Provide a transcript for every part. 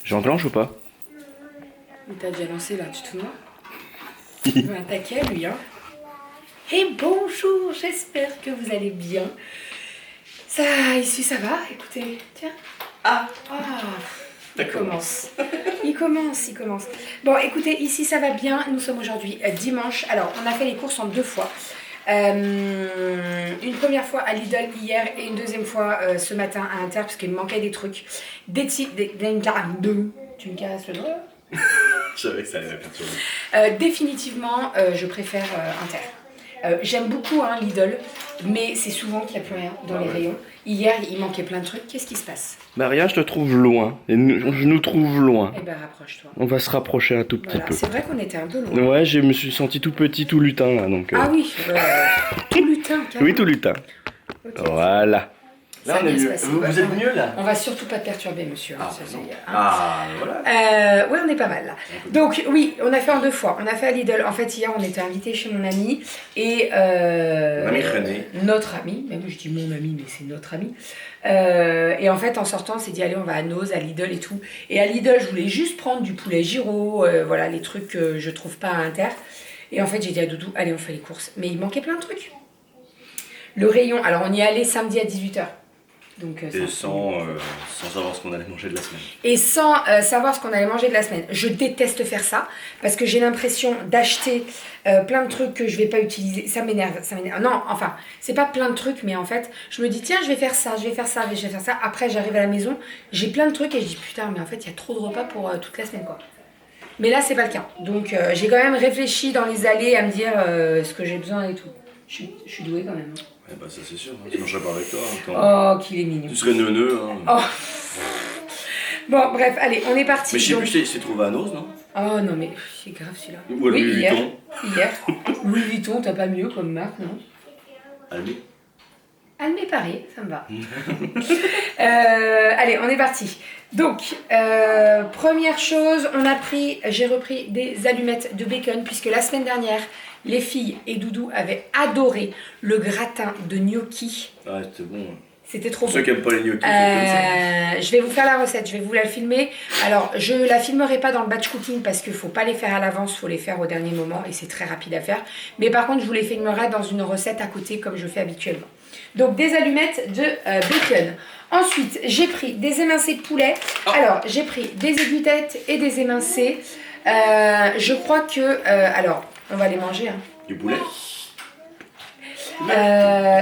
J'enclenche ou pas? Il t'a déjà lancé là, tu te souviens? Il va attaquer lui, hein. Et bonjour, j'espère que vous allez bien. Ça, ici ça va, écoutez, tiens. Ah, il commence. Il commence. Bon, écoutez, ici ça va bien. Nous sommes aujourd'hui dimanche. Alors, on a fait les courses en 2 fois. Une première fois à Lidl hier et une deuxième fois ce matin à Inter parce qu'il me manquait des trucs. Tu me caresses le doigt? Je savais que ça allait la perturber. Définitivement, je préfère Inter. J'aime beaucoup Lidl, mais c'est souvent qu'il n'y a plus rien dans les rayons. Hier, il manquait plein de trucs. Qu'est-ce qui se passe? Maria, je te trouve loin. Et je nous trouve loin. Eh ben, rapproche-toi. On va se rapprocher un tout petit peu. C'est vrai qu'on était un peu loin. Ouais, je me suis senti tout petit, tout lutin là. Donc, Ah oui, tout lutin. Carrément. oui, tout lutin. Okay. Voilà. Là, on est mieux. Vous êtes mieux là? On va surtout pas te perturber, monsieur. Voilà. Ouais, on est pas mal là. Donc, oui, on a fait en 2 fois. On a fait à Lidl. En fait, hier, on était invités chez mon ami. Et. Mon ami René. Notre ami. Même je dis mon ami, mais c'est notre ami. Et en fait, en sortant, on s'est dit, allez, on va à Noz, à Lidl et tout. Et à Lidl, je voulais juste prendre du poulet gyro. Voilà, les trucs que je trouve pas à Inter. Et en fait, j'ai dit à Doudou, allez, on fait les courses. Mais il manquait plein de trucs. Le rayon. Alors, on y est allé samedi à 18h. Donc, et sans savoir ce qu'on allait manger de la semaine. Et sans savoir ce qu'on allait manger de la semaine. Je déteste faire ça parce que j'ai l'impression d'acheter plein de trucs que je vais pas utiliser. Ça m'énerve. Non, enfin, c'est pas plein de trucs, mais en fait, je me dis tiens, je vais faire ça. Après, j'arrive à la maison, j'ai plein de trucs et je dis putain, mais en fait, il y a trop de repas pour toute la semaine, quoi. Mais là, c'est pas le cas. Donc, j'ai quand même réfléchi dans les allées à me dire ce que j'ai besoin et tout. Je suis douée quand même. Eh bah ça c'est sûr, hein. Je mangerais pas avec toi. Oh, qu'il est mignon. Tu serais neuneux. Hein. Oh. Bon, bref, allez, on est parti. Mais je sais plus, je t'ai trouvé à Noz, non? Oh non, mais c'est grave celui-là. Ou à Louis Vuitton. Hier. Louis Vuitton, t'as pas mieux comme marque, non? Almé Paris, ça me va. Allez, on est parti. Donc, première chose, j'ai repris des allumettes de bacon, puisque la semaine dernière, les filles et Doudou avaient adoré le gratin de gnocchi. Ah, c'était bon. C'était trop bon. Ceux qui n'aiment pas les gnocchis, c'est je vais vous faire la recette, je vais vous la filmer. Alors, je la filmerai pas dans le batch cooking parce qu'il ne faut pas les faire à l'avance, il faut les faire au dernier moment et c'est très rapide à faire. Mais par contre, je vous les filmerai dans une recette à côté comme je fais habituellement. Donc, des allumettes de bacon. Ensuite, j'ai pris des émincés de poulet. Alors, j'ai pris des aiguillettes et des émincés. Je crois que... alors, on va les manger. Hein. Du poulet.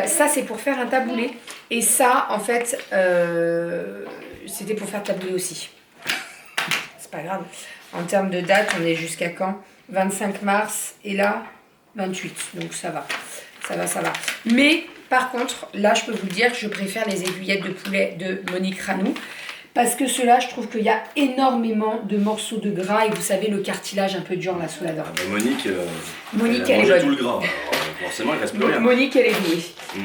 Ça, c'est pour faire un taboulé. Et ça, en fait, c'était pour faire taboulé aussi. C'est pas grave. En termes de date, on est jusqu'à quand? 25 mars et là, 28. Donc ça va. Ça va. Mais, par contre, là, je peux vous dire que je préfère les aiguillettes de poulet de Monique Ranou. Parce que ceux-là, je trouve qu'il y a énormément de morceaux de gras et vous savez, le cartilage un peu dur là sous la dent. Monique, elle est bonne. Tout le gras. Forcément, il reste plus rien. Monique, elle est douée.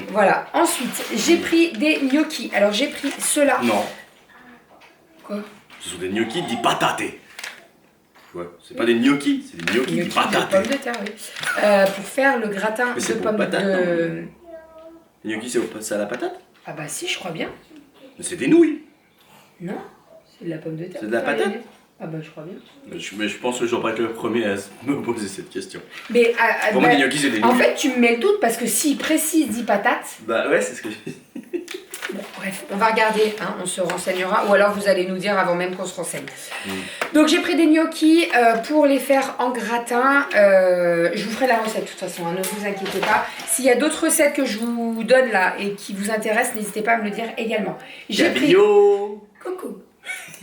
Voilà. Ensuite, j'ai pris des gnocchis. Alors, j'ai pris ceux-là. Non. Quoi? Ce sont des gnocchis di patate. Ouais, c'est pas des gnocchis, c'est des gnocchis di patate. De pommes de terre, oui. Pour faire le gratin de pommes de terre. Les gnocchis, c'est à la patate? Ah bah si, je crois bien. Mais c'est des nouilles. Non, c'est de la pomme de terre. C'est de la patate? Ah bah je crois bien. Mais je pense que je ne vais pas être le premier à me poser cette question. Mais pour moi, les gnocchis, c'est des nouilles. En fait, tu me mets le doute parce que s'il précise dit patate... Bah ouais, c'est ce que je dis. Bon, bref, on va regarder, hein, on se renseignera. Ou alors vous allez nous dire avant même qu'on se renseigne. Donc j'ai pris des gnocchis pour les faire en gratin. Je vous ferai la recette de toute façon, hein, ne vous inquiétez pas. S'il y a d'autres recettes que je vous donne là et qui vous intéressent, n'hésitez pas à me le dire également. Coucou.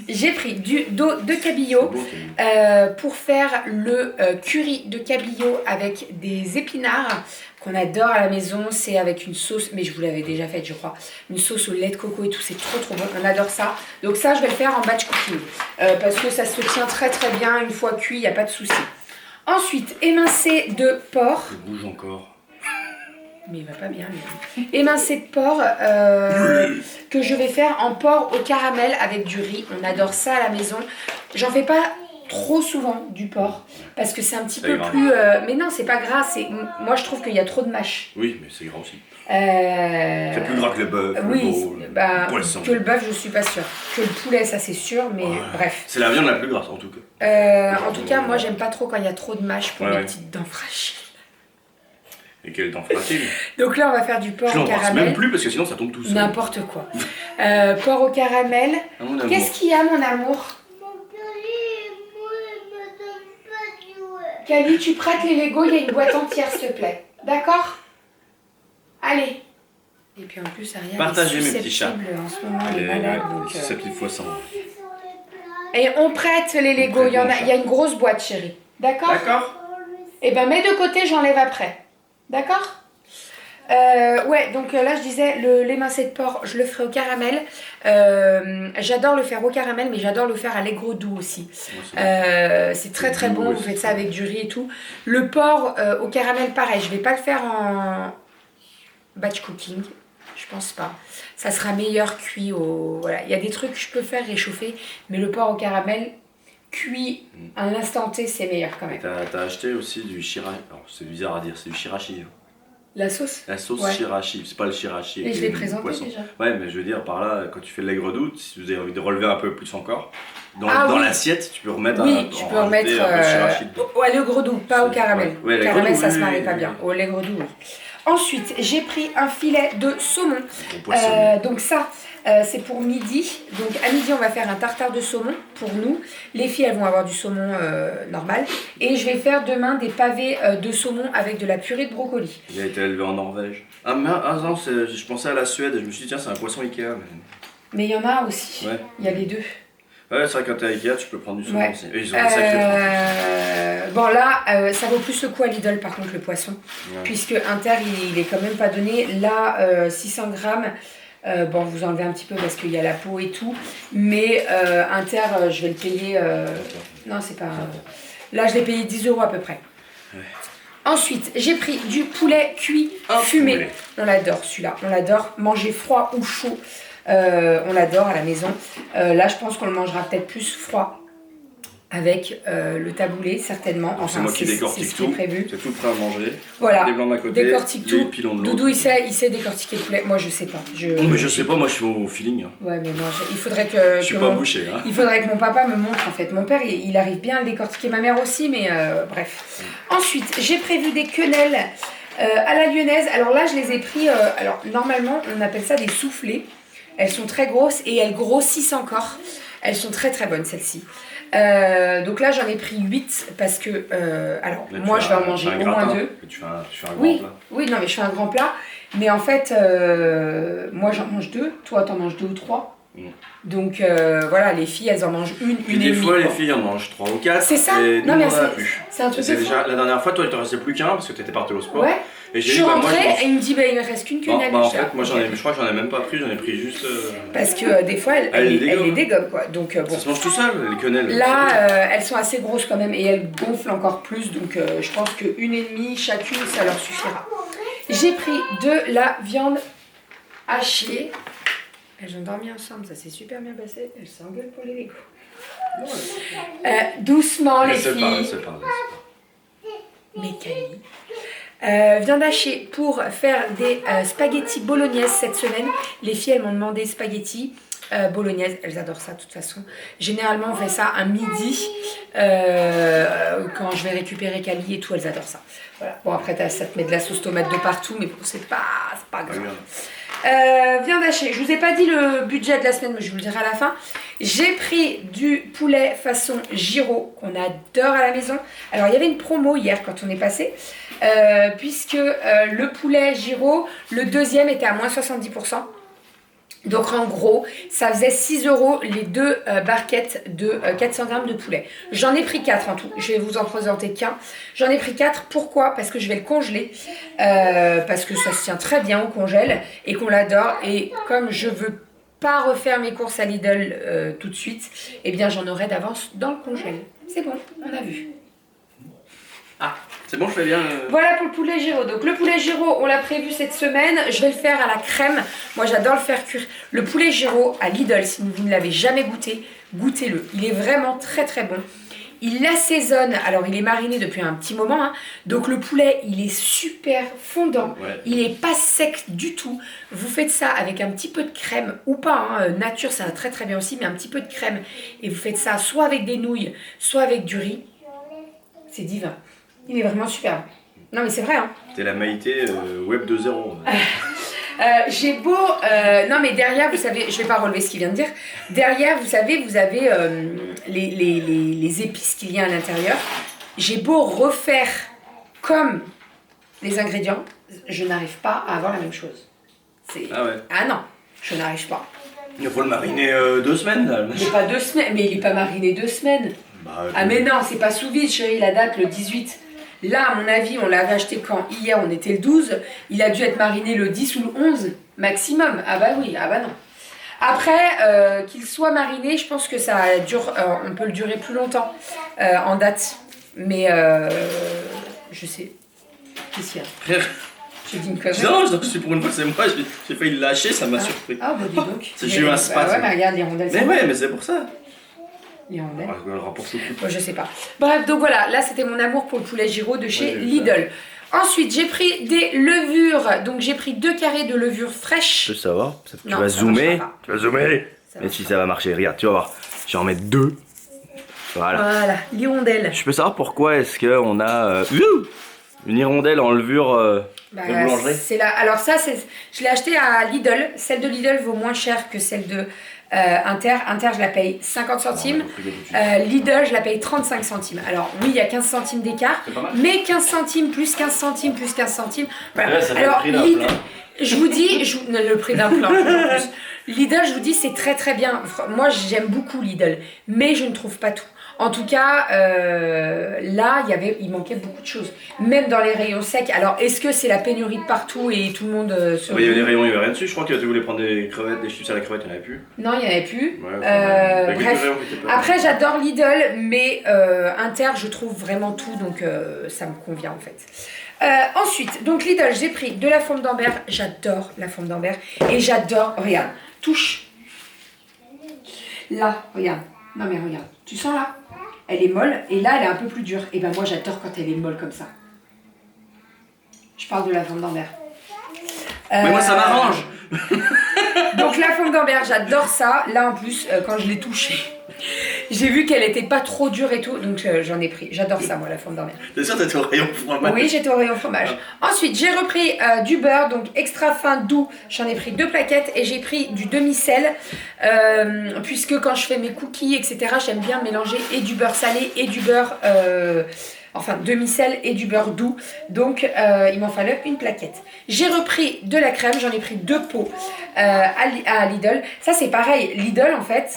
J'ai pris du dos de cabillaud pour faire le curry de cabillaud avec des épinards qu'on adore à la maison. C'est avec une sauce, mais je vous l'avais déjà faite je crois, une sauce au lait de coco et tout, c'est trop bon, on adore ça. Donc ça je vais le faire en batch cooking parce que ça se tient très bien une fois cuit, il n'y a pas de souci. Ensuite, émincé de porc. Je bouge encore. Mais il va pas bien lui. Émincé de porc que je vais faire en porc au caramel avec du riz. On adore ça à la maison. J'en fais pas trop souvent du porc parce que c'est un petit C'est peu gras. plus. Mais non, c'est pas gras. Moi, je trouve qu'il y a trop de mâche. Oui, mais c'est gras aussi. C'est plus gras que le bœuf, Oui, le veau, le poisson. que le bœuf, je suis pas sûre. Que le poulet, ça c'est sûr, mais bref. C'est la viande la plus grasse en tout cas. En tout cas, moi, j'aime pas trop quand il y a trop de mâche pour les petites dents fragiles. Et quelle dent fragile. Donc là, on va faire du porc Je au l'embrasse caramel. même plus parce que sinon ça tombe tout seul. N'importe quoi. Porc au caramel. Ah, mon amour. Qu'est-ce qu'il y a, mon amour? Cali, tu prêtes les Lego, il y a une boîte entière, s'il te plaît. D'accord? Allez. Et puis en plus, Ariane Partagez, est mes petits chats. susceptible en ce moment, elle est malade. Donc, C'est petite fois 100. Et on prête les Lego, il y a une grosse boîte, chérie. D'accord? D'accord. Et ben mets de côté, j'enlève après. D'accord? Ouais, donc là je disais, l'émincé de porc, je le ferai au caramel. J'adore le faire au caramel, mais j'adore le faire à l'aigre doux aussi. C'est très très bon, vous faites ça avec du riz et tout. Le porc au caramel, pareil, je vais pas le faire en batch cooking, je pense pas. Ça sera meilleur cuit au... Voilà, il y a des trucs que je peux faire réchauffer, mais le porc au caramel, cuit à l'instant T, c'est meilleur quand même. T'as acheté aussi du shirashi. Alors c'est bizarre à dire, c'est du shirashi. La sauce? La sauce shirashi, c'est pas le shirashi. Et je l'ai présenté déjà. Ouais, mais je veux dire par là, quand tu fais de l'aigre doux, si vous avez envie de relever un peu plus encore, dans oui. l'assiette, tu peux remettre tu peux remettre un peu de shirashi dedans. à l'aigre doux, pas au caramel. Ouais, Au caramel, l'aigre doux, ça se oui, marie oui, pas oui. bien. Au l'aigre doux, oui. Ensuite, j'ai pris un filet de saumon. Bon poisson. Donc ça, c'est pour midi. Donc à midi, on va faire un tartare de saumon pour nous. Les filles, elles vont avoir du saumon normal. Et je vais faire demain des pavés de saumon avec de la purée de brocoli. Il a été élevé en Norvège. Ah non, je pensais à la Suède et je me suis dit tiens c'est un poisson Ikea. Mais il y en a aussi. Ouais. Il y a les deux. Ouais, c'est vrai que quand t'es à Ikea tu peux prendre du saumon Ouais. aussi. Et ils ont un sacré train. Bon là, ça vaut plus le coup à Lidl par contre le poisson. Ouais. Puisque Inter, il est quand même pas donné. Là, 600 grammes. Bon, vous enlevez un petit peu parce qu'il y a la peau et tout. Mais Inter, je vais le payer... Non, c'est pas... Là, je l'ai payé 10 € à peu près. Ouais. Ensuite, j'ai pris du poulet cuit fumé. Poulet. On l'adore celui-là, on l'adore. Manger froid ou chaud, on l'adore à la maison. Là, je pense qu'on le mangera peut-être plus froid. Avec le taboulé, certainement. C'est moi qui décortique c'est ce qui est tout. prévu. C'est tout prêt à manger. Voilà, Des blancs d'un côté, décortique les tout. pilons de l'autre. Doudou, il sait décortiquer le poulet. Moi, je sais pas. Non, mais je sais pas, moi je suis au feeling. Hein. Ouais, mais moi, il faudrait que... Je suis pas bouché. Hein. Il faudrait que mon papa me montre en fait. Mon père, il arrive bien à le décortiquer, ma mère aussi, mais bref. Ensuite, j'ai prévu des quenelles à la lyonnaise. Alors là, je les ai pris... alors normalement, on appelle ça des soufflés. Elles sont très grosses et elles grossissent encore. Elles sont très très bonnes celles-ci. Donc là, j'en ai pris 8 parce que... alors, Mais moi, je vais en manger au moins 2. Tu fais un grand Oui, plat. oui, non, mais je fais un grand plat. Mais en fait, moi, j'en mange 2. Toi, t'en manges 2 ou 3. Donc voilà, les filles, elles en mangent une Puis et des demie. fois, les quoi. filles en mangent 3 ou 4. C'est ça. Et Non, nous, mais on en a plus. c'est un truc C'est de fou. déjà la dernière fois, toi, il te restait plus qu'un parce que t'étais parti au sport. Ouais. Et Je j'ai suis dit, bah, moi, rentrée je mange. et il me dit, bah, il me reste qu'une Bon, quenelle. bah, en Je dis, fait, moi, je crois que j'en ai même pas pris, j'en ai pris juste. Parce que des fois, elle les dégomme, quoi. Donc bon. Ça se mange tout seul, les quenelles. Là, elles sont assez grosses quand même et elles gonflent encore plus. Donc je pense qu'une et demie chacune, ça leur suffira. J'ai pris de la viande hachée. Elles ont dormi ensemble, ça s'est super bien passé. Elles s'engueulent pour les Lego. Doucement, les filles. Mais Cali. Viande hachée pour faire des spaghettis bolognaise cette semaine. Les filles, elles m'ont demandé spaghettis bolognaise. Elles adorent ça de toute façon. Généralement, on fait ça à midi quand je vais récupérer Cali et tout. Elles adorent ça. Voilà. Bon, après, ça te met de la sauce tomate de partout, mais bon, c'est pas grave. Viande hachée. Je vous ai pas dit le budget de la semaine, mais je vous le dirai à la fin. J'ai pris du poulet façon gyro qu'on adore à la maison. Alors, il y avait une promo hier quand on est passé. Puisque le poulet gyro, le deuxième était à moins 70%. Donc en gros, ça faisait 6 € les deux barquettes de 400 grammes de poulet. J'en ai pris 4 en tout, je vais vous en présenter qu'un. J'en ai pris 4, pourquoi? Parce que je vais le congeler, parce que ça se tient très bien au congèle et qu'on l'adore. Et comme je veux pas refaire mes courses à Lidl tout de suite, eh bien j'en aurai d'avance dans le congèle. C'est bon, on a vu. Ah, c'est bon, je fais bien. Voilà pour le poulet gyro. Donc le poulet gyro, on l'a prévu cette semaine. Je vais le faire à la crème. Moi, j'adore le faire cuire. Le poulet gyro à Lidl, si vous ne l'avez jamais goûté, goûtez-le. Il est vraiment très très bon. il l'assaisonne. Alors il est mariné depuis un petit moment, hein. Donc le poulet il est super fondant, il est pas sec du tout. Vous faites ça avec un petit peu de crème ou pas, hein. Nature ça va très très bien aussi, mais un petit peu de crème. Et vous faites ça soit avec des nouilles, soit avec du riz. C'est divin. Il est vraiment super. Non mais c'est vrai, hein. T'es la Maïté Web 2.0. J'ai beau... non mais derrière, vous savez, je vais pas relever ce qu'il vient de dire. Derrière, vous savez, vous avez les épices qu'il y a à l'intérieur. J'ai beau refaire comme les ingrédients, je n'arrive pas à avoir la même chose. Ah ouais. Ah non, je n'arrive pas. Il faut le mariner 2 semaines là. Il n'est pas 2 semaines, mais il n'est pas mariné 2 semaines. Bah, ah mais non, c'est pas sous vide chérie, la date le 18. Là, à mon avis, on l'avait acheté quand? Hier, on était le 12. Il a dû être mariné le 10 ou le 11 maximum. Ah bah oui, ah bah non. Après, qu'il soit mariné, je pense que ça dure, on peut le durer plus longtemps en date. Mais je sais. Qu'est-ce qu'il y a? Frère. J'ai dit une connerie. Non, c'est pour une fois, c'est moi, j'ai failli le lâcher, ça m'a surpris. Ah bah dis donc. J'ai eu un spasme. Ouais, mais regarde les rondelles. Mais ouais, mais c'est pour ça. Les rondelles. Elle rapporte le coup. Je sais pas. Bref, donc voilà, là c'était mon amour pour le poulet Giraud de chez Lidl. Ensuite, j'ai pris des levures. Donc j'ai pris 2 carrés de levure fraîche. Je peux savoir, tu Non, vas ça zoomer. marchera pas. Tu vas zoomer. Ça Et si ça va marcher, regarde, tu vas voir. Je vais en mettre 2. Voilà. Voilà, l'hirondelle. Je peux savoir pourquoi est-ce qu'on a une hirondelle en levure Bah, de boulangerie? c'est là. Alors ça, je l'ai acheté à Lidl. Celle de Lidl vaut moins cher que celle de Inter. Inter, je la paye 50 centimes. Lidl, je la paye 35 centimes. Alors oui, il y a 15 centimes d'écart. Mais 15 centimes plus 15 centimes plus 15 centimes. Voilà. Ouais, alors Lidl, je vous dis, le prix d'un plein. En plus. Lidl, je vous dis, c'est très très bien. Moi, j'aime beaucoup Lidl. Mais je ne trouve pas tout. En tout cas, là, il manquait beaucoup de choses. Même dans les rayons secs. Alors, est-ce que c'est la pénurie de partout et tout le monde se... Il y avait des rayons, il n'y avait rien dessus. Je crois que tu voulais prendre des crevettes, des chips à la crevette, il n'y en avait plus. Non, il n'y en avait plus. Ouais, Bref. Après, j'adore Lidl, mais Inter, je trouve vraiment tout. Donc, ça me convient en fait. Ensuite, donc Lidl, j'ai pris de la forme d'Ambert. J'adore la forme d'Ambert. Et j'adore, regarde, touche. Là, regarde. Non mais regarde, tu sens là? Elle est molle et là elle est un peu plus dure. Et ben moi j'adore quand elle est molle comme ça. Je parle de la forme d'Ambert. Mais moi ça m'arrange. Donc la forme d'Ambert, j'adore ça. Là en plus, quand je l'ai touchée, j'ai vu qu'elle était pas trop dure et tout. Donc j'en ai pris. J'adore ça moi, la forme d'Ambert. T'es sûr que t'étais au rayon fromage? Oui, j'étais au rayon fromage. Ensuite, j'ai repris du beurre, donc extra fin doux. J'en ai pris 2 plaquettes et j'ai pris du demi-sel. Puisque quand je fais mes cookies, etc., j'aime bien mélanger et du beurre salé et du beurre... enfin, demi-sel et du beurre doux. Donc, il m'en fallait une plaquette. J'ai repris de la crème. J'en ai pris 2 pots à Lidl. Ça, c'est pareil. Lidl, en fait...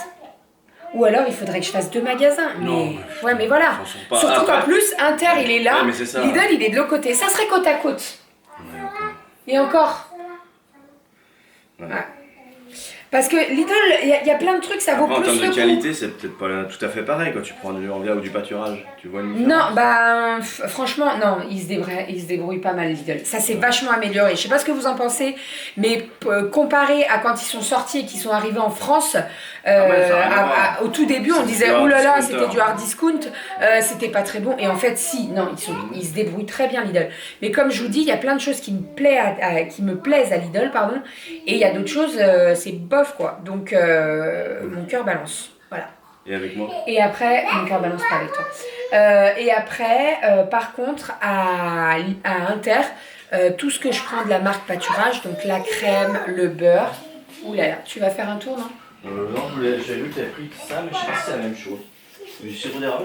Ou alors il faudrait que je fasse 2 magasins. Non, mais... Ouais, mais voilà. Pas... Surtout qu'en plus, Inter, il est là. Ouais, mais c'est ça. Lidl, il est de l'autre côté. Ça serait côte à côte. Ouais, okay. Et encore. Ouais. Ouais. Parce que Lidl, il y a plein de trucs, ça vaut Après, plus en le termes coup. de qualité, c'est peut-être pas tout à fait pareil quand tu prends du Envia ou du pâturage. Tu vois une différence? Non, bah franchement, non, il se débrouille pas mal Lidl. Ça s'est vachement amélioré. Je sais pas ce que vous en pensez, mais comparé à quand ils sont sortis et qu'ils sont arrivés en France, au tout début, on disait oh là là, c'était du hard discount, c'était pas très bon. Et en fait, si, non, ils se débrouillent très bien Lidl. Mais comme je vous dis, il y a plein de choses qui me plaisent à Lidl, pardon, et il y a d'autres choses, c'est bof quoi. Donc mon cœur balance. Voilà. Et avec moi? Et après, mon cœur balance pas avec toi. Et après, par contre, à Inter, tout ce que je prends de la marque pâturage, donc la crème, le beurre. Ouh là là, tu vas faire un tour, non? Non, j'avais vu que tu avais pris ça, mais je sais pas si c'est la même chose. Du sirop d'érable?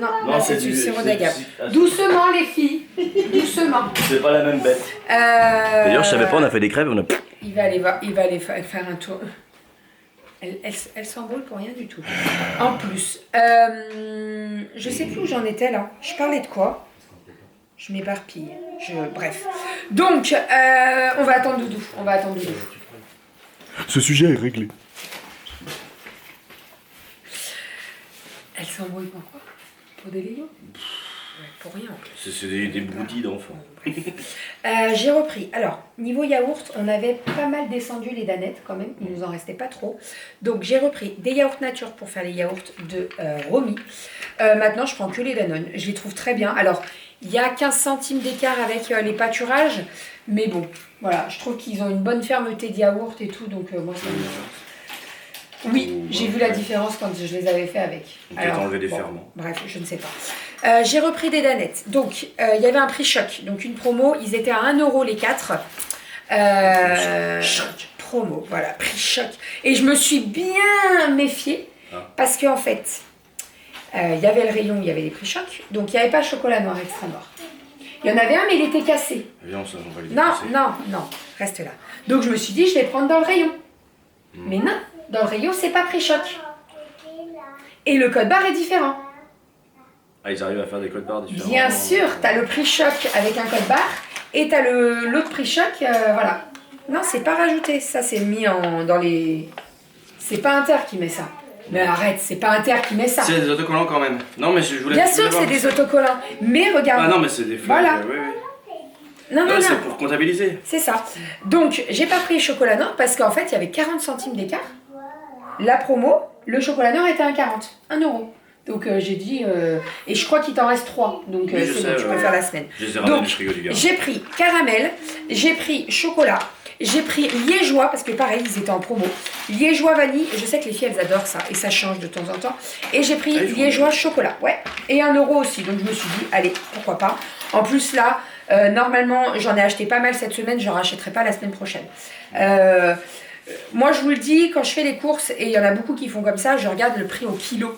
Non, Non, là, c'est c'est du du- sirop c'est- d'agave. c'est- Doucement, les filles. Doucement. C'est pas la même bête. D'ailleurs, je savais pas, on a fait des crêpes, on a. Il va aller faire un tour. Elle s'embrouille pour rien du tout. En plus, je sais plus où j'en étais là. Je parlais de quoi? Je m'éparpille. Bref. Donc, on va attendre Doudou. Ce sujet est réglé. Elle s'embrouille pour quoi? Pour des Legos? pour rien. C'est des broutilles d'enfants. J'ai repris. Alors, niveau yaourt, on avait pas mal descendu les danettes quand même. Il nous en restait pas trop. Donc, j'ai repris des yaourts nature pour faire les yaourts de Romy. Maintenant, je prends que les Danone. Je les trouve très bien. Alors, il y a 15 centimes d'écart avec les pâturages. Mais bon, voilà. Je trouve qu'ils ont une bonne fermeté de yaourt et tout. Donc, moi, ça me... Oui, j'ai vu la différence quand je les avais fait avec. Peut-être enlever des ferments. Bref, je ne sais pas. J'ai repris des danettes. Donc, il y avait un prix choc. Donc, une promo. Ils étaient à 1 € les 4. Choc. Promo, voilà, prix choc. Et je me suis bien méfiée. Parce qu'en fait, il y avait le rayon, il y avait les prix choc. Donc, il n'y avait pas chocolat noir extra noir. Il y en avait un, mais il était cassé. Viens, ça, on va les Non, dépasser. non, reste là. Donc, je me suis dit, je vais prendre dans le rayon. Mais non, dans le rayon, c'est pas prix choc. Et le code barre est différent. Ah, ils arrivent à faire des codes barres différents. Bien sûr, t'as le prix choc avec un code barre et t'as l'autre prix choc, voilà. Non, c'est pas rajouté, ça c'est mis dans les... C'est pas Inter qui met ça. Mais arrête, c'est pas Inter qui met ça. C'est des autocollants quand même. Non, mais je voulais... Bien sûr, c'est des autocollants. Mais regarde. Ah non, mais c'est des feuilles. Voilà. Oui. Non, non, non. C'est pour comptabiliser. C'est ça. Donc, j'ai pas pris chocolat noir parce qu'en fait, il y avait 40 centimes d'écart. La promo, le chocolat noir était à 1,40. 1 €. Donc, j'ai dit... Et je crois qu'il t'en reste 3. Donc, Oui, c'est bon, tu peux faire la semaine. Je les ai ramenés Donc, du frigo du gars. j'ai pris caramel, j'ai pris chocolat, j'ai pris liégeois, parce que pareil, ils étaient en promo. Liégeois vanille, je sais que les filles, elles adorent ça, et ça change de temps en temps. Et j'ai pris liégeois chocolat, ouais. Et 1 € aussi, donc je me suis dit, allez, pourquoi pas. En plus, là, normalement, j'en ai acheté pas mal cette semaine, j'en rachèterai pas la semaine prochaine. Moi, je vous le dis, quand je fais les courses, et il y en a beaucoup qui font comme ça, je regarde le prix au kilo.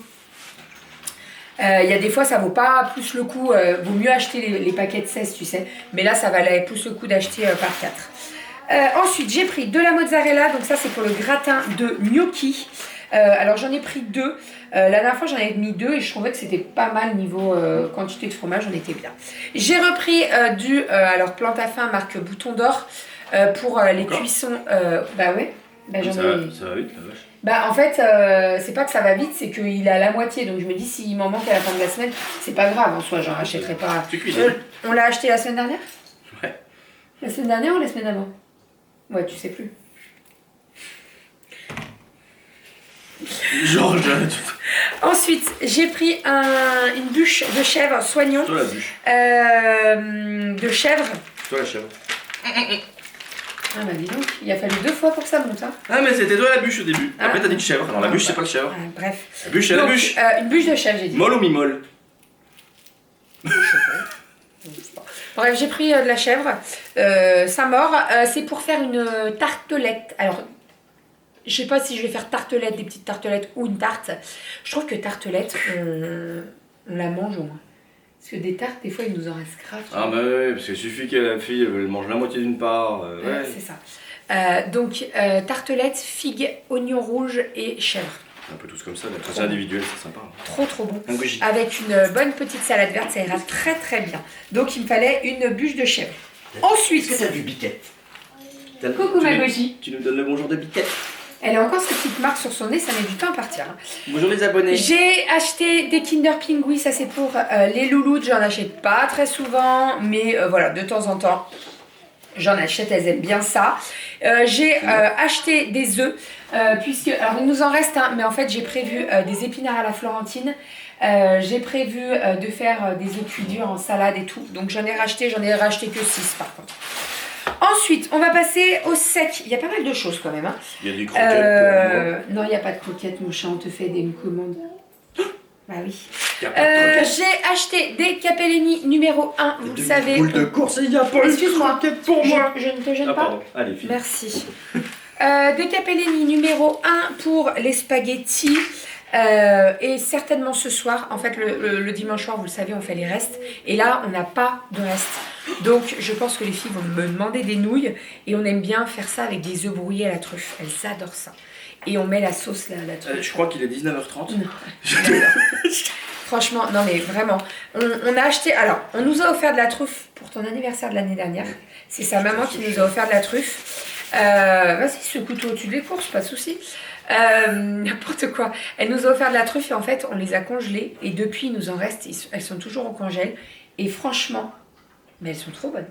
Il y a des fois, ça vaut pas plus le coup, vaut mieux acheter les paquets de 16, tu sais. Mais là, ça valait plus le coup d'acheter par 4. Ensuite, j'ai pris de la mozzarella, donc ça, c'est pour le gratin de gnocchi. Alors, j'en ai pris 2. La dernière fois, j'en avais mis 2 et je trouvais que c'était pas mal niveau quantité de fromage, on était bien. J'ai repris alors, plante à fin marque Bouton d'Or pour les cuissons. Bah ouais. Bah, ça va vite, la vache. Bah en fait, c'est pas que ça va vite, c'est qu'il est à la moitié. Donc je me dis, s'il m'en manque à la fin de la semaine, c'est pas grave en soi, j'en rachèterai pas. Tu cuisines. On l'a acheté la semaine dernière? Ouais. La semaine dernière ou la semaine avant? Ouais, tu sais plus. Genre, Ensuite, j'ai pris une bûche de chèvre soignon. Toi la bûche. De chèvre. Toi la chèvre. Ah bah dis donc, il a fallu 2 fois pour que ça monte. Hein. Ah mais c'était toi la bûche au début. Après t'as dit chèvre. Alors la bûche c'est pas le chèvre. Bref. La bûche c'est la bûche. Une bûche de chèvre j'ai dit. Molle ou mi-molle? Bref, j'ai pris de la chèvre. Saint-Maur. C'est pour faire une tartelette. Alors, je sais pas si je vais faire tartelette, des petites tartelettes ou une tarte. Je trouve que tartelette, on la mange au moins. Parce que des tartes, des fois, il nous en reste grave. Ah bah ouais, parce qu'il suffit que la fille elle mange la moitié d'une part. Ouais. C'est ça. Donc, tartelette, figue, oignon rouge et chèvre. Un peu tous comme ça, mais c'est individuel, c'est sympa. Trop bon. Un goji. Avec une bonne petite salade verte, ça ira très bien. Donc, il me fallait une bûche de chèvre. Ensuite... Est-ce que t'as vu Biquette? Coucou ma goji. Tu nous donnes le bonjour de Biquette. Elle a encore cette petite marque sur son nez, ça met du temps à partir. Hein. Bonjour les abonnés. J'ai acheté des Kinder Pingui, ça c'est pour les louloutes, j'en achète pas très souvent, mais voilà, de temps en temps, j'en achète, elles aiment bien ça. J'ai acheté des œufs, puisque, alors il nous en reste un, mais en fait j'ai prévu des épinards à la florentine, j'ai prévu de faire des œufs cuits durs en salade et tout, donc j'en ai racheté que 6 par contre. Ensuite, on va passer au sec. Il y a pas mal de choses quand même. Hein. Il y a des croquettes. Non, il n'y a pas de croquettes, mon chat. On te fait des commandes. Bah oui. Il y a pas de croquettes. J'ai acheté des Capellini numéro 1, vous le savez. Boule de course, il n'y a pas de croquettes pour moi. Je ne te gêne Ah pas. pardon, allez file. Merci. Des Capellini numéro 1 pour les spaghettis. Et certainement ce soir, en fait le dimanche soir, vous le savez, on fait les restes. Et là, on n'a pas de restes. Donc, je pense que les filles vont me demander des nouilles. Et on aime bien faire ça avec des œufs brouillés à la truffe. Elles adorent ça. Et on met la sauce là, à la truffe. Je crois qu'il est 19h30. Non. Franchement, non mais vraiment. On a acheté... Alors, on nous a offert de la truffe pour ton anniversaire de l'année dernière. C'est sa maman qui nous a offert de la truffe. Vas-y, ce couteau au-dessus des courses, pas de souci. N'importe quoi. Elle nous a offert de la truffe et en fait, on les a congelées. Et depuis, il nous en reste. Elles sont toujours au congèle. Et franchement, mais elles sont trop bonnes.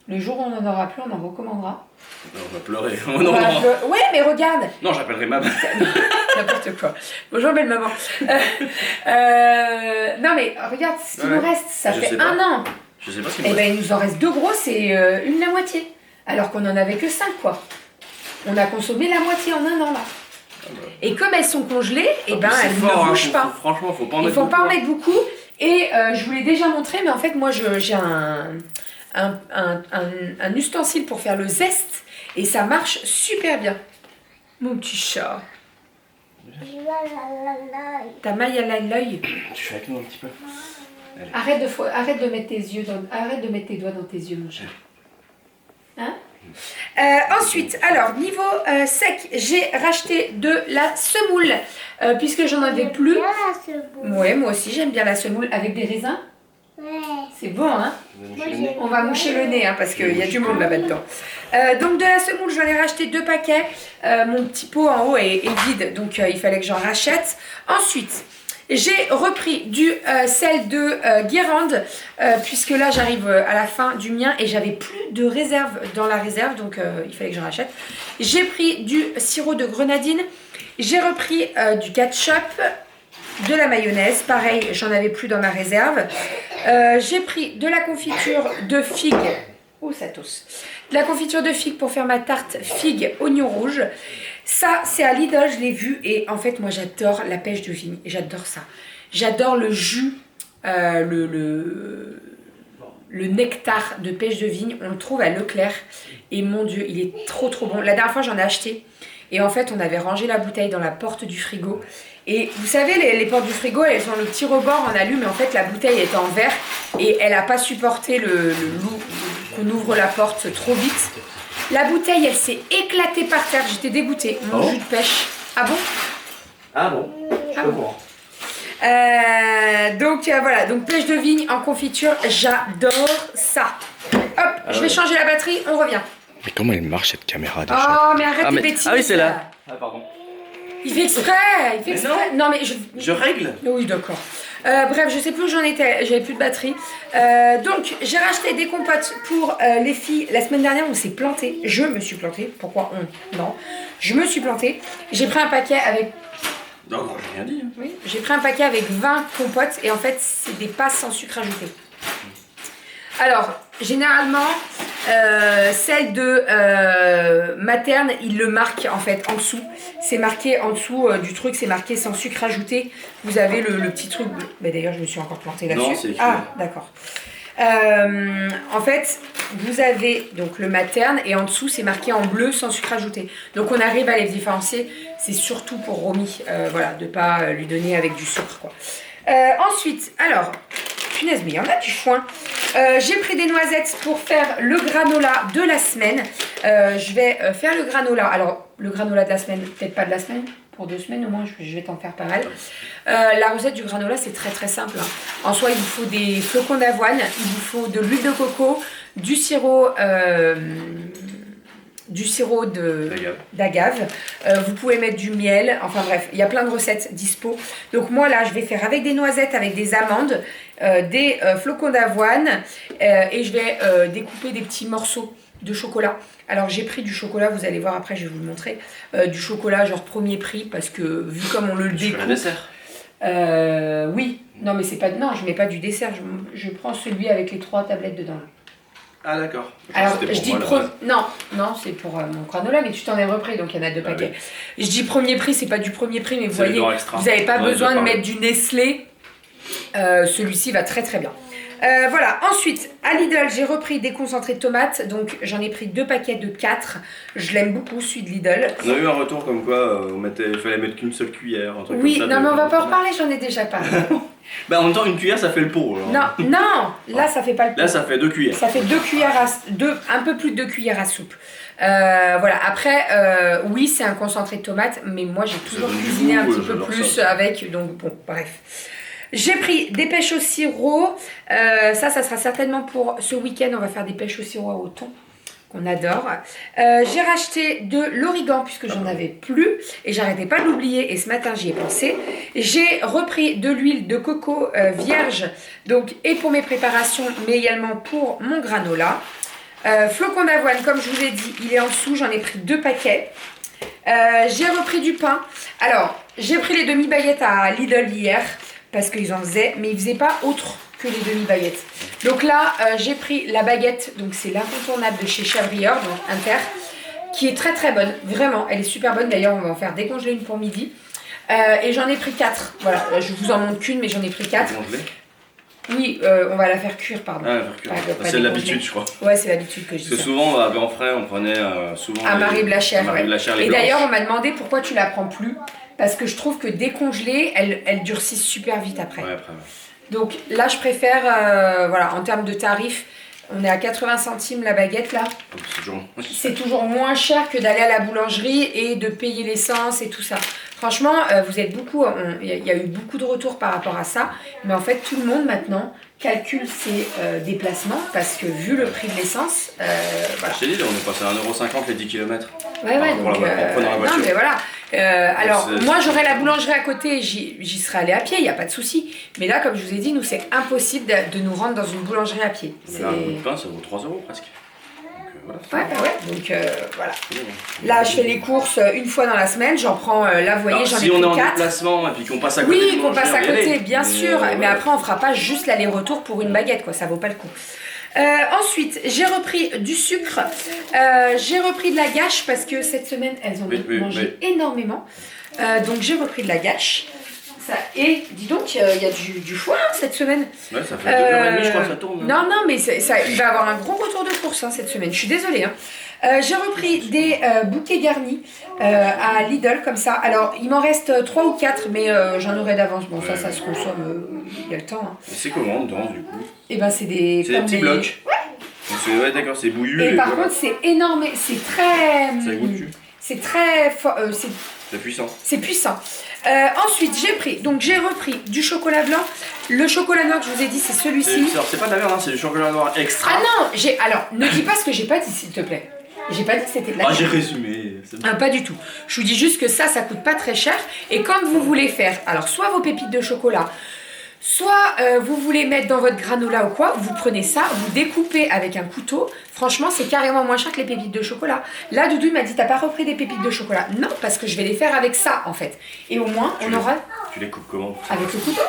Le jour où on n'en aura plus, on en recommandera. On va pleurer. Oh, On non, va non. ouais, mais regarde. Non, j'appellerai ma mère. N'importe quoi. Bonjour, belle maman. Non, mais regarde ce qu'il Ouais. nous reste. Ça Je fait sais pas. 1 an. Je sais pas ce qu'il Et me ben, il nous en reste 2 grosses et une la moitié. Alors qu'on en avait que 5, quoi. On a consommé la moitié en 1 an, là. Et comme elles sont congelées, et ben, elles ne bougent pas. Franchement, faut pas en Il mettre faut beaucoup, pas en hein. mettre beaucoup. Et je vous l'ai déjà montré, mais en fait, moi, j'ai un ustensile pour faire le zeste. Et ça marche super bien. Mon petit chat. T'as mal à l'œil. Tu fais avec nous un petit peu. Arrête de mettre tes yeux arrête de mettre tes doigts dans tes yeux, mon chat. Hein? Ensuite, alors, niveau sec, j'ai racheté de la semoule. Puisque j'en avais plus. Ouais, moi aussi, j'aime bien la semoule avec des raisins. C'est bon, hein? On va moucher le nez, hein, parce qu'il y a du monde là-bas dedans. Donc de la semoule, j'en ai racheté 2 paquets. Mon petit pot en haut est vide, donc il fallait que j'en rachète. Ensuite, j'ai repris du sel de Guérande, puisque là j'arrive à la fin du mien et j'avais plus de réserve dans la réserve, donc il fallait que j'en rachète. J'ai pris du sirop de grenadine, j'ai repris du ketchup, de la mayonnaise, pareil, j'en avais plus dans ma réserve. J'ai pris de la confiture de figue. Oh, ça tousse. De la confiture de figue pour faire ma tarte figue oignon rouge. Ça, c'est à Lidl, je l'ai vu. Et en fait, moi, j'adore la pêche de vigne. J'adore ça. J'adore le jus, le nectar de pêche de vigne. On le trouve à Leclerc. Et mon Dieu, il est trop bon. La dernière fois, j'en ai acheté. Et en fait, on avait rangé la bouteille dans la porte du frigo. Et vous savez, les portes du frigo, elles ont le petit rebord en alu, mais en fait, la bouteille est en verre et elle n'a pas supporté le qu'on ouvre la porte trop vite. La bouteille, elle s'est éclatée par terre. J'étais dégoûtée. Mon jus de pêche. Ah bon? Ah bon? Ah bon. Donc voilà, donc pêche de vigne en confiture, j'adore ça. Hop, je vais changer la batterie, on revient. Mais comment elle marche cette caméra déjà? Oh, mais arrête tes bêtises. Ah oui, c'est là. Ah pardon. Il fait exprès, il fait exprès. Non, mais Je règle. Oui, d'accord. Bref, je sais plus où j'en étais, j'avais plus de batterie. Donc, j'ai racheté des compotes pour les filles. La semaine dernière, on s'est planté. Je me suis plantée. Pourquoi on? Non. Je me suis plantée. J'ai pris un paquet avec... Non, non, j'ai rien dit. Hein. Oui, j'ai pris un paquet avec 20 compotes et en fait, c'est des passes sans sucre ajouté. Alors, généralement, celle de materne, il le marque en fait en dessous. C'est marqué en dessous du truc, c'est marqué sans sucre ajouté. Vous avez le petit truc. Mais d'ailleurs, je me suis encore plantée là-dessus. Non, c'est écrit. Ah, d'accord. En fait, vous avez donc le materne et en dessous, c'est marqué en bleu sans sucre ajouté. Donc, on arrive à les différencier. C'est surtout pour Romy, voilà, de ne pas lui donner avec du sucre, quoi. Ensuite, alors, punaise, mais il y en a du foin. J'ai pris des noisettes pour faire le granola de la semaine. Je vais faire le granola. Alors, le granola de la semaine, peut-être pas de la semaine, pour 2 semaines au moins, je vais t'en faire pas mal. La recette du granola, c'est très très simple. Hein. En soi, il vous faut des flocons d'avoine, il vous faut de l'huile de coco, du sirop d'agave. Vous pouvez mettre du miel. Enfin bref, il y a plein de recettes dispo. Donc moi là, je vais faire avec des noisettes, avec des amandes, des flocons d'avoine et je vais découper des petits morceaux de chocolat. Alors j'ai pris du chocolat, vous allez voir après, je vais vous le montrer. Du chocolat genre premier prix parce que vu comme on le découpe... Un dessert. Oui, non mais c'est pas... Non, je mets pas du dessert, je prends celui avec les 3 tablettes dedans. Ah d'accord. Alors, C'était je dis pour moi, là-bas. non, c'est pour mon granola, mais tu t'en es repris, donc il y en a 2 Ah paquets. Je dis premier prix, c'est pas du premier prix, mais vous C'est le voyez, Nord Extra. vous n'avez pas On en a besoin déjà de parlé. mettre du Nestlé. Celui-ci va très très bien. Voilà, ensuite, à Lidl, j'ai repris des concentrés de tomates, donc j'en ai pris 2 paquets de 4. Je l'aime beaucoup, celui de Lidl. On a eu un retour comme quoi il fallait mettre qu'une seule cuillère, un truc Oui, comme ça. non, mais on va pas en reparler, j'en ai déjà parlé. Bah en même temps, une cuillère ça fait le pot. Alors. Non, là ça fait pas le Là ça fait 2 cuillères. Ça fait 2 cuillères un peu plus de 2 cuillères à soupe. Voilà, après, oui, c'est un concentré de tomates, mais moi j'ai toujours donne du cuisiné un goût, petit peu j'adore plus ça. avec, donc bon, bref. J'ai pris des pêches au sirop. Ça sera certainement pour ce week-end. On va faire des pêches au sirop au thon. qu'on adore. J'ai racheté de l'origan puisque j'en avais plus et j'arrêtais pas de l'oublier et ce matin j'y ai pensé. J'ai repris de l'huile de coco vierge, donc et pour mes préparations mais également pour mon granola. Flocon d'avoine, comme je vous ai dit, il est en dessous, j'en ai pris 2 paquets. J'ai repris du pain. Alors, j'ai pris les demi-baguettes à Lidl hier parce qu'ils en faisaient, mais ils faisaient pas autre que les demi-baguettes. Donc là, j'ai pris la baguette, donc c'est l'incontournable de chez Chèvrieur, donc Inter, qui est très très bonne, vraiment, elle est super bonne. D'ailleurs, on va en faire décongeler une pour midi. Et j'en ai pris 4. Voilà, je vous en montre qu'une, mais j'en ai pris 4. Oui, on va la faire cuire, pardon. Ah, la faire cuire. C'est l'habitude, je crois. Ouais, c'est l'habitude que je dis. Parce que souvent, à Béanfray, on prenait souvent. À Marie-Blachère, ouais. Les et d'ailleurs, on m'a demandé pourquoi tu la prends plus. Parce que je trouve que décongelée, elle durcit super vite après. Ouais, après, ouais. Donc là, je préfère, voilà, en termes de tarifs, on est à 80 centimes la baguette là. C'est toujours moins cher que d'aller à la boulangerie et de payer l'essence et tout ça. Franchement, vous êtes beaucoup, il y a eu beaucoup de retours par rapport à ça. Mais en fait, tout le monde maintenant calcule ses déplacements parce que vu le prix de l'essence, voilà. Je t'ai dit, on est passé à 1,50€ les 10 km. Ouais, donc, non mais voilà. Alors, moi j'aurais la boulangerie à côté, j'y serais allée à pied, il n'y a pas de souci. Mais là, comme je vous ai dit, nous c'est impossible de nous rendre dans une boulangerie à pied. Là, un bout de pain, ça vaut 3€ presque. Donc, voilà. Ouais, donc voilà. Là, je fais les courses une fois dans la semaine, j'en prends, là, vous voyez, j'en ai pris 4. Si on est en déplacement et puis qu'on passe à côté. Oui, qu'on passe à côté, bien sûr. Mais après, on fera pas juste l'aller-retour pour une baguette, quoi, ça vaut pas le coup. Ensuite, j'ai repris du sucre, j'ai repris de la gâche parce que cette semaine, elles ont mangé énormément. Donc, j'ai repris de la gâche. Ça, et dis donc, il y a du foie cette semaine. Ouais, ça fait 2h30, je crois que ça tourne. Non, mais il va avoir un gros retour de course cette semaine. Je suis désolée. J'ai repris des bouquets garnis à Lidl comme ça. Alors, il m'en reste 3 ou 4, mais j'en aurai d'avance. Bon, ça se consomme, il y a le temps. Et c'est comment dedans, du coup? Et ben, c'est des petits blocs. Ouais. Ouais, d'accord, c'est bouillu. Et par contre, c'est énorme. C'est très. Ça goûte. C'est très fort. C'est puissant. C'est puissant. Ensuite, j'ai repris du chocolat blanc. Le chocolat noir que je vous ai dit, c'est celui-ci. C'est pas de la merde, c'est du chocolat noir extra. Ah non, alors ne dis pas ce que j'ai pas dit, s'il te plaît. J'ai pas dit que c'était de la merde. J'ai résumé. Pas du tout. Je vous dis juste que ça coûte pas très cher. Et quand vous voulez faire, alors soit vos pépites de chocolat, soit vous voulez mettre dans votre granola ou quoi, vous prenez ça, vous découpez avec un couteau. Franchement, c'est carrément moins cher que les pépites de chocolat. Là, Doudou il m'a dit, t'as pas repris des pépites de chocolat? Non, parce que je vais les faire avec ça, en fait. Et au moins, on aura... Tu les coupes comment? Avec le couteau.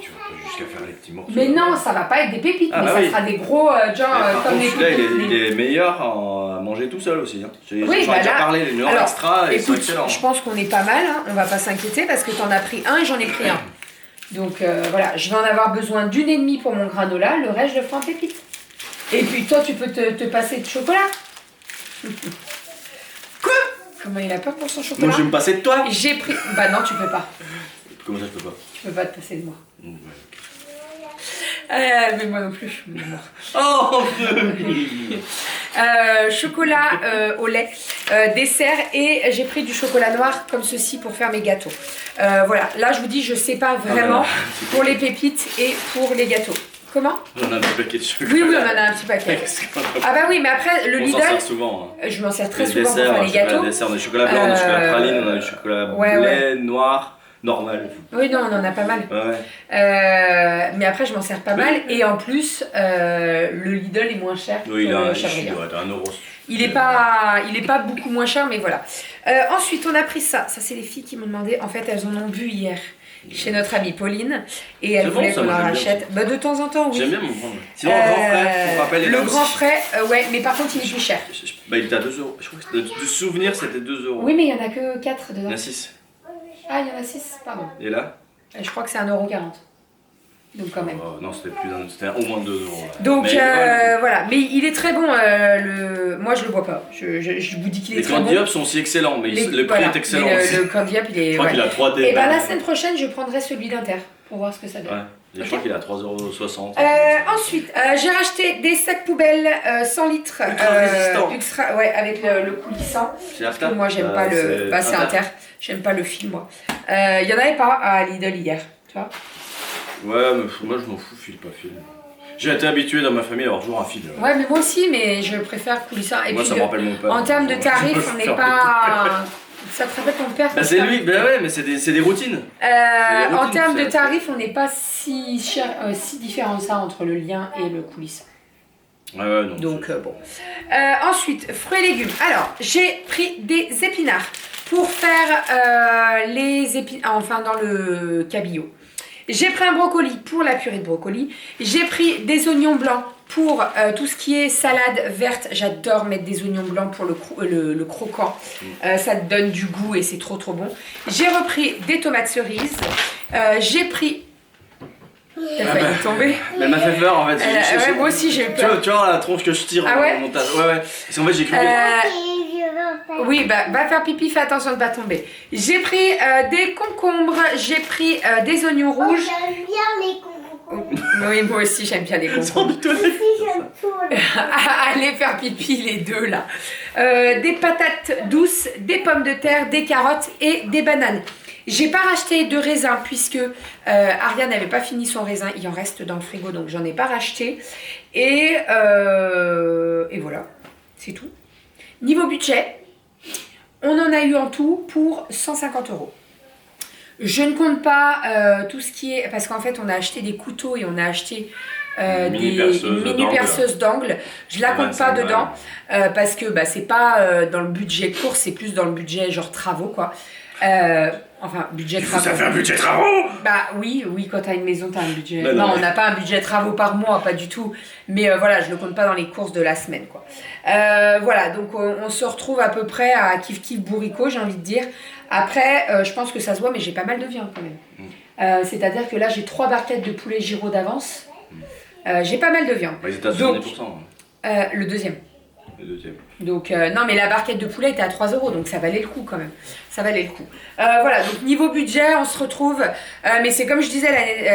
Tu vas pas jusqu'à faire les petits morceaux. Mais non, ça va pas être des pépites, mais ça sera des gros, comme les celui-là, il est meilleur à manger tout seul aussi. Oui, j'en ai déjà parlé, les noirs extra, ils sont écoute, excellents. je pense qu'on est pas mal, on va pas s'inquiéter, parce que t'en as pris un et j'en ai pris un. Donc voilà, je vais en avoir besoin d'une et demie pour mon granola, le reste je le ferai en pépites. Et puis toi tu peux te passer de chocolat. Quoi? Comment il a peur pour son chocolat? Moi je vais me passer de toi. J'ai pris... Bah non tu peux pas. Comment ça je peux pas? Tu peux pas te passer de moi. Ouais. Mais moi non plus, je suis mort. Oh chocolat au lait, dessert, et j'ai pris du chocolat noir comme ceci pour faire mes gâteaux. Voilà, là je vous dis, je sépare vraiment pour les pépites et pour les gâteaux. Comment? On en a un petit paquet de chocolat. Oui, on en a un petit paquet. Ah bah oui, mais après, le Lidl... On s'en sert souvent. Je m'en sers très souvent pour faire les gâteaux. On a du chocolat blanc, on a du chocolat praline, on a du chocolat blé, noir. Normal. Oui, non, on en a pas mal. Ouais. Mais après, je m'en sers pas mal. Et en plus, le Lidl est moins cher que le Chèvrieur. Il est pas beaucoup moins cher, mais voilà. Ensuite, on a pris ça. Ça, c'est les filles qui m'ont demandé. En fait, elles en ont bu hier chez notre amie Pauline. Et elles voulaient qu'on en rachète. Bah, de temps en temps, oui. J'aime bien mon grand. Sinon, le grand frais, on rappelle. Le grand frais, ouais, mais par contre, il est plus cher. Bah, il était à 2€. Je crois que de souvenir, c'était 2€. Oui, mais il y en a que 4 dedans. Il y en a 6. Ah, il y en a 6, pardon. Et là? Je crois que c'est 1,40€. Donc quand même. Non, c'était au moins 2€. Donc voilà, mais il est très bon. Moi je le bois pas. Je vous dis qu'il est très bon. Les Candy Up sont aussi excellents, mais le prix est excellent aussi. Le Candy Up, il est. Je crois qu'il a 3D. Et ben la semaine prochaine, je prendrai celui d'Inter pour voir ce que ça donne. Ouais. Je crois qu'il est à 3,60€. Ensuite, j'ai racheté des sacs poubelles 100 litres. Extra, ouais, avec le coulissant. Parce que moi j'aime pas le. Bah c'est Inter. J'aime pas le fil moi. Il y en avait pas à Lidl hier, tu vois. Ouais, mais moi je m'en fous, fil pas fil. J'ai été habitué dans ma famille à avoir toujours un fil. Ouais, mais moi aussi, mais je préfère coulissant. Et Moi, puis ça me rappelle mon père. en termes de tarifs, on n'est pas. Ça te rappelle ton père? Bah, c'est lui, bah ouais, mais c'est des routines. En routines, termes de c'est- tarifs, on n'est pas si cher, si différent que ça entre le lien et le coulissant. Ouais, ouais, non. Donc bon. Ensuite, fruits et légumes. Alors, j'ai pris des épinards pour faire les épinards, enfin dans le cabillaud. J'ai pris un brocoli pour la purée de brocoli. J'ai pris des oignons blancs pour tout ce qui est salade verte. J'adore mettre des oignons blancs pour le croquant. Ça te donne du goût et c'est trop trop bon. J'ai repris des tomates cerises. J'ai pris... T'as failli tomber. Mais elle m'a fait peur en fait. Ouais, moi aussi j'ai eu peur. Tu vois la tronche que je tire Ah ouais au montage. Ouais, ouais. Parce qu'en fait, j'ai cru que. Oui, bah va faire pipi, fais attention de ne pas tomber. J'ai pris des concombres, j'ai pris des oignons rouges. J'aime bien les concombres. Oui, moi aussi j'aime bien les concombres. Sans du tout. Aussi, j'aime tout. Allez faire pipi les deux là. Des patates douces, des pommes de terre, des carottes et des bananes. J'ai pas racheté de raisin puisque Ariane n'avait pas fini son raisin, il en reste dans le frigo donc j'en ai pas racheté. Et voilà, c'est tout. Niveau budget, on en a eu en tout pour 150 €. Je ne compte pas tout ce qui est... Parce qu'en fait, on a acheté des couteaux et on a acheté une mini perceuse d'angle. Je la compte pas dedans parce que bah, c'est pas dans le budget course, c'est plus dans le budget genre travaux quoi. Enfin, budget travaux. Ça fait un budget travaux. Bah oui, quand t'as une maison, t'as un budget. Bah, non, non, on n'a pas un budget travaux par mois, pas du tout. Mais voilà, je le compte pas dans les courses de la semaine, quoi. Voilà, donc on se retrouve à peu près à kiff kiff bourricot, j'ai envie de dire. Après, je pense que ça se voit, mais j'ai pas mal de viande quand même. C'est-à-dire que là, j'ai 3 barquettes de poulet gyro d'avance. J'ai pas mal de viande. Bah, ils étaient à 70%. Le deuxième. Le deuxième. Donc non mais la barquette de poulet était à 3 €, donc ça valait le coup quand même. Ça valait le coup. Voilà, donc niveau budget, on se retrouve. Mais c'est comme je disais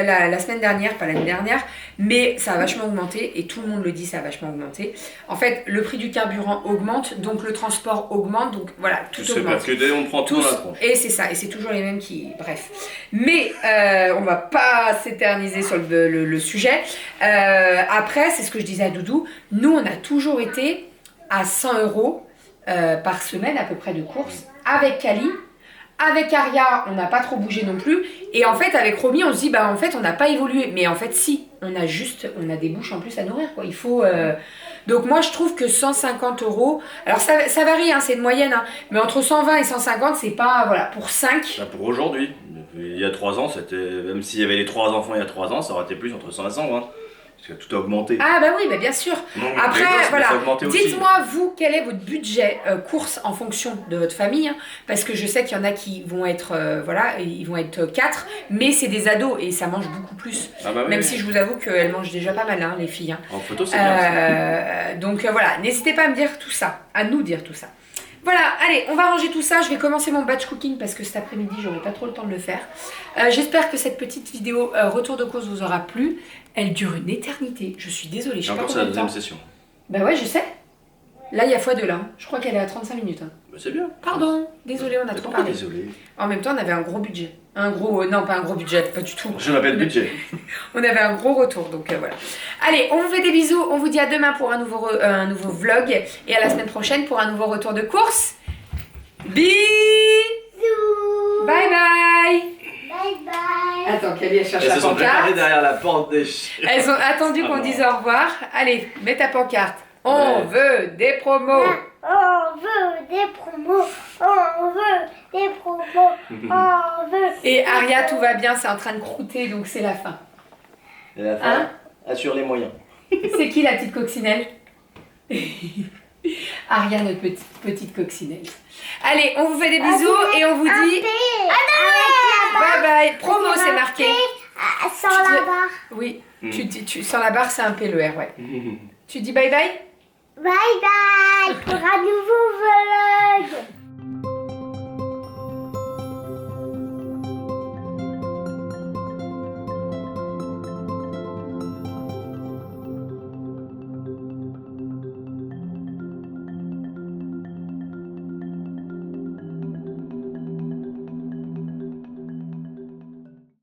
la semaine dernière, pas l'année dernière, mais ça a vachement augmenté et tout le monde le dit, ça a vachement augmenté. En fait, le prix du carburant augmente, donc le transport augmente, donc voilà, tout augmente. Parce que dès on prend tout dans la tronche. Et c'est ça, et c'est toujours les mêmes qui... Bref. Mais on va pas s'éterniser sur le sujet. Après, c'est ce que je disais à Doudou, nous on a toujours été à 100 € par semaine à peu près de courses avec Kali. Avec Aria, on n'a pas trop bougé non plus. Et en fait, avec Romy, on se dit, bah en fait, on n'a pas évolué. Mais en fait, si, on a des bouches en plus à nourrir, quoi. Il faut... Donc moi, je trouve que 150 €, alors ça varie, hein, c'est une moyenne, hein, mais entre 120 et 150, c'est pas, voilà, pour 5. Bah, pour aujourd'hui. Il y a 3 ans, c'était. Même s'il y avait les 3 enfants il y a 3 ans, ça aurait été plus entre 100 et 120. Parce que tout a augmenté. Ah bah oui, bah bien sûr. Non, Après, les gosses, voilà, ça a augmenté aussi. dites-moi, vous, quel est votre budget course en fonction de votre famille, hein, parce que je sais qu'il y en a qui vont être, voilà, ils vont être 4, mais c'est des ados et ça mange beaucoup plus. Ah bah oui, Même oui. si je vous avoue qu'elles mangent déjà pas mal, hein, les filles. Hein. En photo, c'est bien. Ça. Donc voilà, n'hésitez pas à me dire tout ça, à nous dire tout ça. Voilà, allez, on va ranger tout ça. Je vais commencer mon batch cooking parce que cet après-midi, j'aurai pas trop le temps de le faire. J'espère que cette petite vidéo retour de course vous aura plu. Elle dure une éternité. Je suis désolée, je sais Et pas encore, c'est la combien de deuxième temps. session. Bah ouais, je sais. Là, il y a x2 là. Je crois qu'elle est à 35 minutes. Hein. Bah, c'est bien. Pardon, désolée, on a trop Pourquoi parlé. désolé. En même temps, on avait un gros budget. Non, pas un gros budget, pas du tout. Je l'appelle budget. On avait un gros retour, donc voilà. Allez, on vous fait des bisous. On vous dit à demain pour un nouveau vlog. Et à la semaine prochaine pour un nouveau retour de course. Bisous. Bye bye. Bye bye. Attends, Kelly, elle cherche Elles la se sont préparées pancarte. derrière la porte des chiens. Elles ont attendu Ah qu'on non. dise au revoir. Allez, mets ta pancarte. On Ouais. veut des promos. On veut des promos. On veut des promos. On veut. Et Aria, tout va bien, c'est en train de croûter, donc c'est la fin. Et la fin, Hein assure les moyens. C'est qui la petite coccinelle? Aria, notre petite coccinelle. Allez, on vous fait des bisous et on vous dit bye bye. Promo, c'est marqué. Sans la barre. Oui, sans la barre, c'est un P, le R, ouais. Tu dis bye bye? Bye bye pour un nouveau vlog.